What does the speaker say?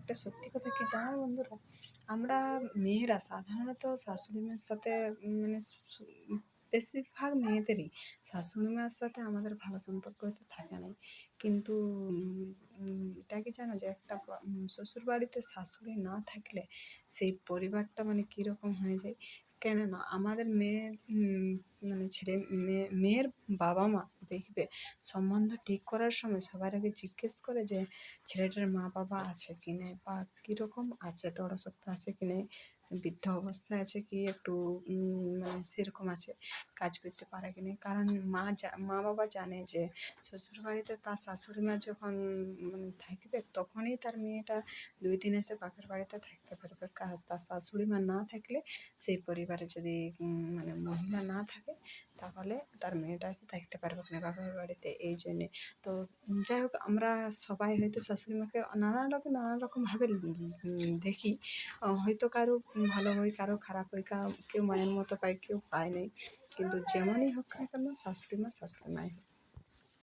একটা সত্যি কথা কি জানো বন্ধুরা, আমরা মেয়েরা সাধারণত শাশুড়ি মায়ের সাথে মানে বেশিরভাগ মেয়েদেরই শাশুড়ি মায়ের সাথে আমাদের ভালো সম্পর্ক হয়তো থাকে না, কিন্তু এটা কি জানো যে একটা শ্বশুর বাড়িতে শাশুড়ি না থাকলে সেই পরিবারটা মানে কীরকম হয়ে যায়। কেননা আমাদের মেয়ের মানে মেয়ের বাবা মা দেখবে সম্বন্ধ ঠিক করার সময় সবার আগে জিজ্ঞেস করে যে ছেলেটার মা বাবা আছে কি নেই, বা কীরকম আছে, দৌড়াশক্ত আছে কি নেই, বৃদ্ধ অবস্থায় আছে কি, একটু মানে সেরকম আছে, কাজ করতে পারে কি নেই। কারণ মা বাবা জানে যে শ্বশুরবাড়িতে তার শাশুড়ি মা যখন মানে থাকবে তখনই তার মেয়েটা 2 দিন এসে বাপের বাড়িতে থাকতে পারবে। তার শাশুড়ি মা না থাকলে সেই পরিবারে যদি মানে মহিলা না থাকে তাহলে তার মেয়েটা এসে থাকতে পারবে না বাপের বাড়িতে। এই জন্যে তো যাই হোক, আমরা সবাই হয়তো শাশুড়ি মাকে নানান রকমভাবে দেখি। হয়তো কারো ভালো হয়, কারো খারাপ হয়, কেউ মায়ের মতো পায়, কেউ পায় নাই, কিন্তু যেমনই হোক না কেন শাশুড়ি মা শাশুড়ি মাই হোক।